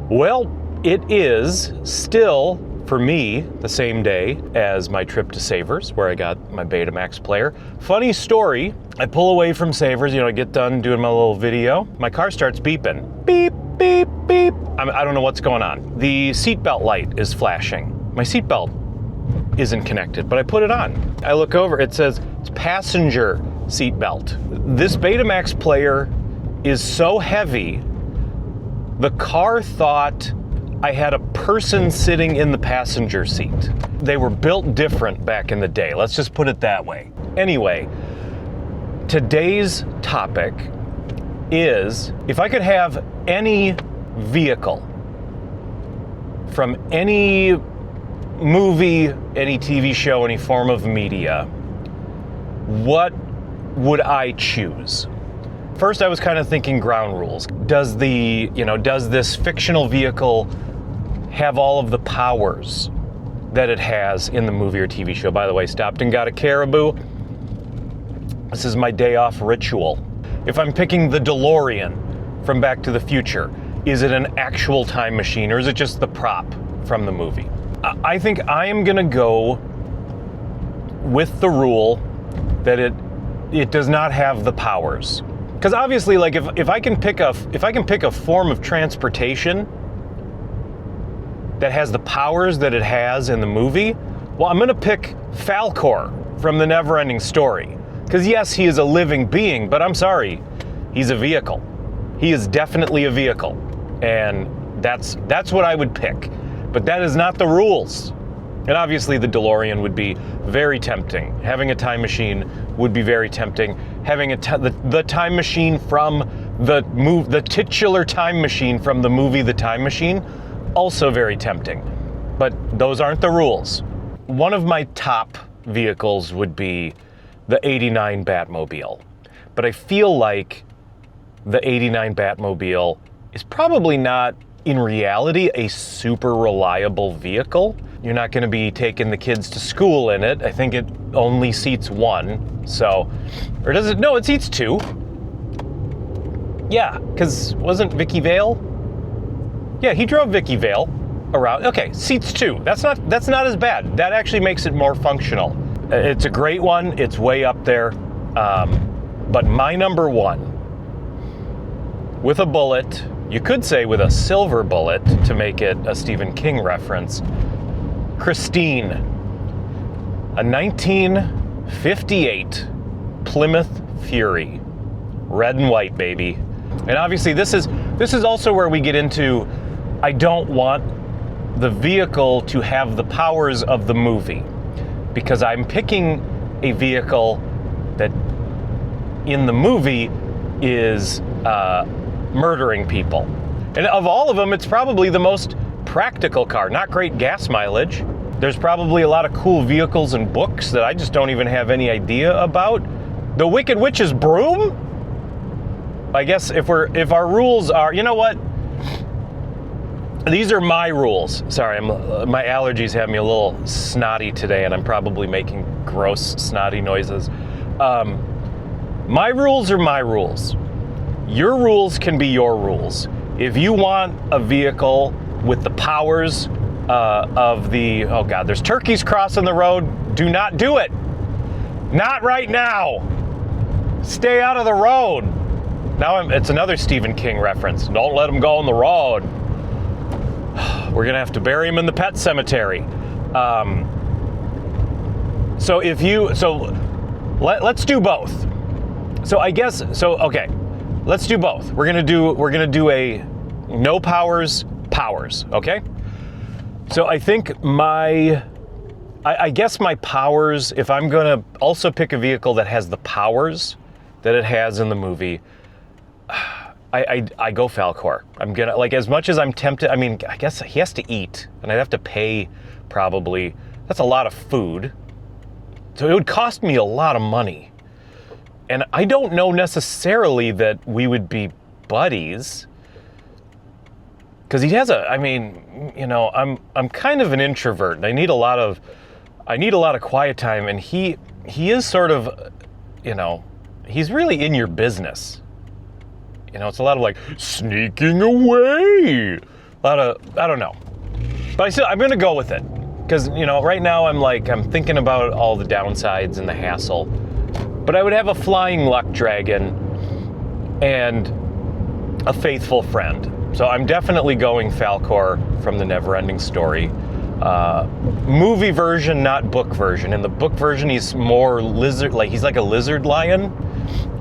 Well, it is still, for me, the same day as my trip to Savers, where I got my Betamax player. Funny story, I pull away from Savers, I get done doing my little video. My car starts beeping. Beep, beep, beep. I don't know what's going on. The seatbelt light is flashing. My seatbelt isn't connected, but I put it on. I look over, it says it's passenger seatbelt. This Betamax player is so heavy, the car thought I had a person sitting in the passenger seat. They were built different back in the day. Let's just put it that way. Anyway, today's topic is if I could have any vehicle from any movie, any TV show, any form of media, what would I choose? First, I was kind of thinking ground rules. Does this fictional vehicle have all of the powers that it has in the movie or TV show? By the way, stopped and got a Caribou. This is my day off ritual. If I'm picking the DeLorean from Back to the Future, is it an actual time machine or is it just the prop from the movie? I think I am gonna go with the rule that it does not have the powers. Because obviously, like if I can pick a form of transportation that has the powers that it has in the movie, well, I'm gonna pick Falkor from the Neverending Story. Because yes, he is a living being, but I'm sorry, he's a vehicle. He is definitely a vehicle, and that's what I would pick. But that is not the rules. And obviously the DeLorean would be very tempting. Having a time machine would be very tempting. Having the time machine from the titular time machine from the movie The Time Machine, also very tempting. But those aren't the rules. One of my top vehicles would be the '89 Batmobile. But I feel like the '89 Batmobile is probably not, in reality, a super reliable vehicle. You're not going to be taking the kids to school in it. I think it only seats one. So, or does it? No, it seats two. Yeah, because wasn't Vicky Vale? Yeah, he drove Vicky Vale around. Okay, seats two. That's not as bad. That actually makes it more functional. It's a great one. It's way up there. But my number one, with a bullet, you could say with a silver bullet to make it a Stephen King reference, Christine, a 1958 Plymouth Fury, red and white, baby. And obviously this is also where we get into, I don't want the vehicle to have the powers of the movie, because I'm picking a vehicle that in the movie is murdering people. And of all of them, it's probably the most practical car. Not great gas mileage. There's probably a lot of cool vehicles and books that I just don't even have any idea about. The Wicked Witch's broom? I guess if our rules are, you know what? These are my rules. Sorry, my allergies have me a little snotty today, and I'm probably making gross, snotty noises. My rules are my rules. Your rules can be your rules. If you want a vehicle with the powers of the, oh God, there's turkeys crossing the road. Do not do it. Not right now. Stay out of the road. Now it's another Stephen King reference. Don't let them go on the road. We're gonna have to bury him in the pet cemetery. Let's do both. Okay, let's do both. We're gonna do a no powers, okay? So I think I guess my powers, if I'm gonna also pick a vehicle that has the powers that it has in the movie, I go Falkor. I'm gonna, like, as much as I'm tempted, I mean, I guess he has to eat, and I'd have to pay probably. That's a lot of food. So it would cost me a lot of money. And I don't know necessarily that we would be buddies. Because he has I'm kind of an introvert, and I need a lot of quiet time, and he is sort of, he's really in your business. It's a lot of like sneaking away, I don't know. But I'm going to go with it. Because, right now I'm thinking about all the downsides and the hassle. But I would have a flying luck dragon and a faithful friend. So I'm definitely going Falkor from the Neverending Story. Movie version, not book version. In the book version, he's more lizard, he's like a lizard lion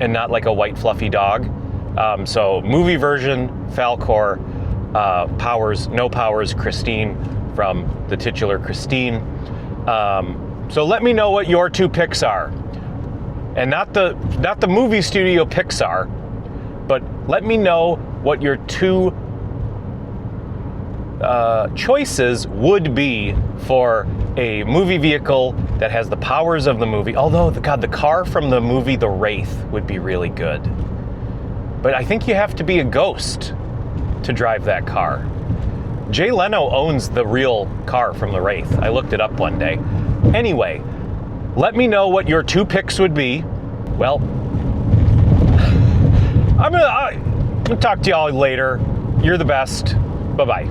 and not like a white fluffy dog. So movie version, Falkor, no powers, Christine from the titular Christine. So let me know what your two picks are. And not the movie studio Pixar, but let me know what your two choices would be for a movie vehicle that has the powers of the movie. Although, the car from the movie The Wraith would be really good. But I think you have to be a ghost to drive that car. Jay Leno owns the real car from The Wraith. I looked it up one day. Anyway, let me know what your two picks would be. Well, I'm gonna talk to y'all later. You're the best. Bye-bye.